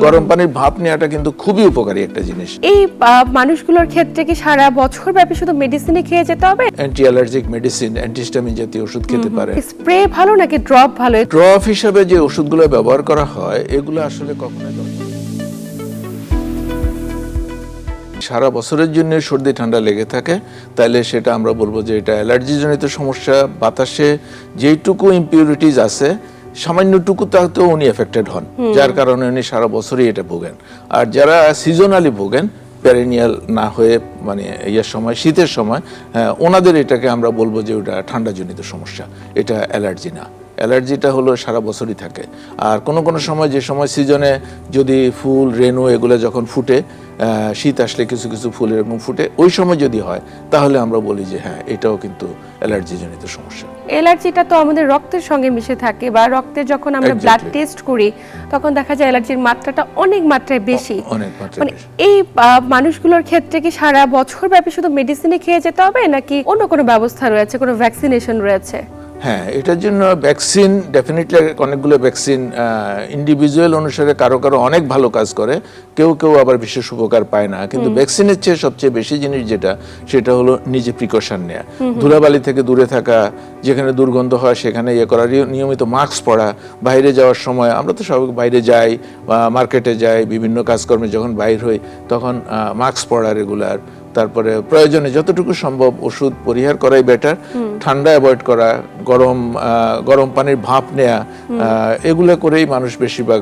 গরম পানির ভাপ নেওয়াটা কিন্তু খুবই উপকারী একটা জিনিস। এই মানুষগুলোর ক্ষেত্রে কি সারা বছর ব্যাপী শুধু মেডিসিনই খেয়ে যেতে হবে? অ্যান্টি অ্যালার্জিক মেডিসিন, অ্যান্টিহিস্টামিন জাতীয় ওষুধ খেতে পারে। স্প্রে ভালো নাকি ড্রপ ভালো? ড্রপ হিসেবে যে ওষুধগুলো ব্যবহার করা হয় এগুলো আসলে কখনোই সারা বছরের জন্য সর্দি ঠান্ডা লেগে থাকে, তাহলে সেটা আমরা বলবো যে এটা অ্যালার্জিজনিত সমস্যা। বাতাসে যেইটুকু ইমপিউরিটিজ আছে সামান্যটুকু তাতেও উনি এফেক্টেড হন, যার কারণে উনি সারা বছরই এটা ভোগেন। আর যারা সিজনালি ভোগেন, প্যারেনিয়াল না হয়ে মানে ইয়ার সময়, শীতের সময়, ওনাদের এটাকে আমরা বলবো যে ওটা ঠান্ডাজনিত সমস্যা, এটা অ্যালার্জি না। অ্যালার্জিটা হলো সারা বছরই থাকে। আর কোনো কোনো সময়, যে সময় সিজনে যদি ফুল, রেণু এগুলো যখন ফুটে, শীত আসলে কিছু কিছু ফুল এরকম ফুটে, ওই সময় যদি হয় তাহলে আমরা বলি যে হ্যাঁ, এটাও কিন্তু অ্যালার্জিজনিত সমস্যা। অ্যালার্জিটা তো আমাদের রক্তের সঙ্গে মিশে থাকে, বা রক্তে যখন আমরা ব্লাড টেস্ট করি তখন দেখা যায় অ্যালার্জির মাত্রাটা অনেক মাত্রায় বেশি। অনেক মাত্রায় মানে বেশি। এই মানুষগুলোর ক্ষেত্রে কি সারা বছর ব্যাপী শুধু মেডিসিনই খেয়ে যেতে হবে নাকি অন্য কোনো ব্যবস্থা রয়েছে, কোনো ভ্যাকসিনেশন রয়েছে? হ্যাঁ, এটার জন্য ভ্যাকসিন, ডেফিনেটলি অনেকগুলো ভ্যাকসিন ইন্ডিভিজুয়াল অনুসারে কারো কারো অনেক ভালো কাজ করে, কেউ কেউ আবার বিশেষ উপকার পায় না। কিন্তু ভ্যাকসিনের চেয়ে সবচেয়ে বেশি জিনিস যেটা, সেটা হলো নিজে প্রিকশন নেওয়া, ধুলাবালি থেকে দূরে থাকা, যেখানে দুর্গন্ধ হয় সেখানে ইয়ে করা, নিয়মিত মাস্ক পরা, বাইরে যাওয়ার সময়, আমরা তো সবাই বাইরে যাই বা মার্কেটে যাই, বিভিন্ন কাজকর্মে যখন বাইর হই তখন মাস্ক পরা রেগুলার। তারপরে প্রয়োজনে যতটুকু সম্ভব ওষুধ পরিহার করাই বেটার, ঠান্ডা অ্যাভয়েড করা, গরম পানির ভাপ নেয়া, এগুলো করেই মানুষ বেশিরভাগ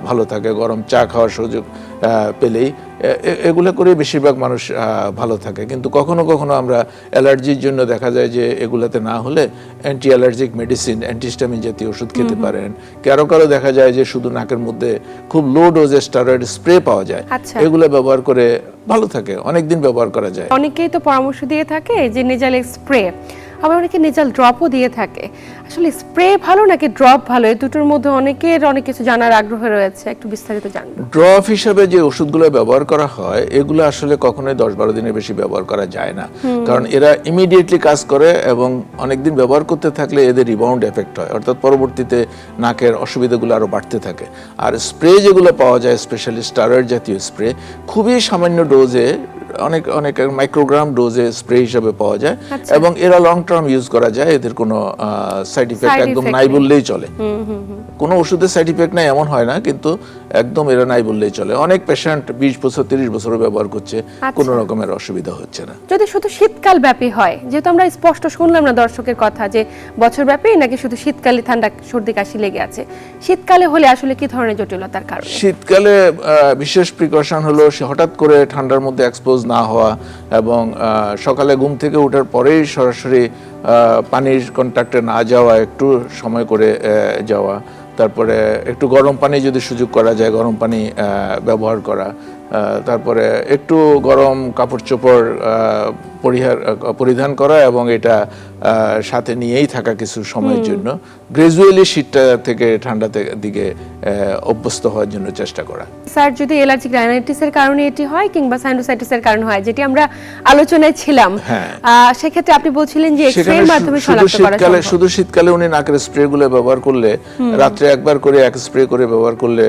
ভালো থাকে। গরম চা খাওয়ার সুযোগ পেলেই এগুলো করেই বেশিরভাগ মানুষ ভালো থাকে। কিন্তু কখনো কখনো আমরা অ্যালার্জির জন্য দেখা যায় যে এগুলাতে না হলে অ্যান্টি অ্যালার্জিক মেডিসিন, অ্যান্টিহিস্টামিন জাতীয় ওষুধ খেতে পারেন। কারো কারো দেখা যায় যে শুধু নাকের মধ্যে খুব লো ডোজে স্টেরয়েড স্প্রে পাওয়া যায়, এগুলো ব্যবহার করে ভালো থাকে, অনেকদিন ব্যবহার করা যায়। অনেকেই তো পরামর্শ দিয়ে থাকে যে নেজাল স্প্রে, আবার অনেকে নেজাল ড্রপও দিয়ে থাকে। আসলে স্প্রে ভালো নাকি ড্রপ ভালো? এই দুটোর মধ্যে অনেকের অনেক কিছু জানার আগ্রহ রয়েছে, একটু বিস্তারিত জানবো। ড্রপ হিসাবে যে ওষুধগুলো ব্যবহার করা হয় এগুলো আসলে কখনোই 10-12 দিনের বেশি ব্যবহার করা যায় না, কারণ এরা ইমিডিয়েটলি কাজ করে এবং অনেকদিন ব্যবহার করতে থাকলে এদের রিবাউন্ড এফেক্ট হয়, অর্থাৎ পরবর্তীতে নাকের অসুবিধাগুলো আরো বাড়তে থাকে। আর স্প্রে যেগুলো পাওয়া যায়, স্পেশালি স্টেরয়েড জাতীয় স্প্রে, খুবই সামান্য ডোজে, অনেক অনেক মাইক্রোগ্রাম ডোজে স্প্রে হিসেবে পাওয়া যায়, এবং এরা লং টার্ম ইউজ করা যায়, এদের কোনো সাইড ইফেক্ট একদম নাই বললেই চলে। কোনো ওষুধের সাইড ইফেক্ট নাই এমন হয় না, কিন্তু একদম এরা নাই বললেই চলে। অনেক পেশেন্ট 20 বছর 30 বছরও ব্যবহার করছে, কোনো রকমের অসুবিধা হচ্ছে না। যদি শুধু শীতকাল ব্যাপী হয়, যেহেতু আমরা স্পষ্ট শুনলাম না দর্শকের কথা যে বছর ব্যাপী নাকি শুধু শীতকালে ঠান্ডা সর্দি কাশি লেগে আছে, শীতকালে হলে আসলে কি ধরনের জটিলতার কারণে? শীতকালে বিশেষ প্রিকশন হলো হঠাৎ করে ঠান্ডার মধ্যে এক্সপোজ না হওয়া, এবং সকালে ঘুম থেকে ওঠার পরেই সরাসরি পানির কন্ট্যাক্টে না যাওয়া, একটু সময় করে যাওয়া, তারপরে একটু গরম পানি যদি সুযোগ করা যায় গরম পানি ব্যবহার করা, তারপরে একটু গরম কাপড় চোপড় পরিধান করা, এবং এটা সাথে নিয়েই থাকা কিছু সময়ের জন্য, গ্রাজুয়ালি শীতটা থেকে ঠান্ডা দিকে অভ্যস্ত হওয়ার জন্য চেষ্টা করা। স্যার, যদি অ্যালার্জিক রাইনাইটিসের কারণে এটি হয় কিংবা সাইনোসাইটিসের কারণে হয়, যেটি আমরা আলোচনায় ছিলাম, সেক্ষেত্রে আপনি বলছিলেন যে এক্সরের মাধ্যমে শনাক্ত করা সম্ভব। শুধু শীতকালে উনি নাকের স্প্রে গুলো ব্যবহার করলে, রাত্রে একবার করে এক স্প্রে করে ব্যবহার করলে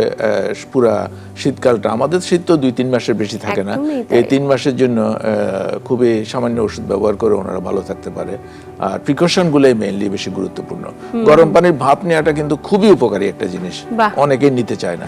পুরা শীতকালটা, আমাদের শীত তো 2-3 মাসের বেশি থাকে না, এই 3 মাসের জন্য খুবই সামান্য ওষুধ ব্যবহার করে ওনারা ভালো থাকতে পারে। আর প্রিকশন গুলোই মেইনলি বেশি গুরুত্বপূর্ণ। গরম পানির ভাপ নেওয়াটা কিন্তু খুবই উপকারী একটা জিনিস, অনেকেই নিতে চায় না।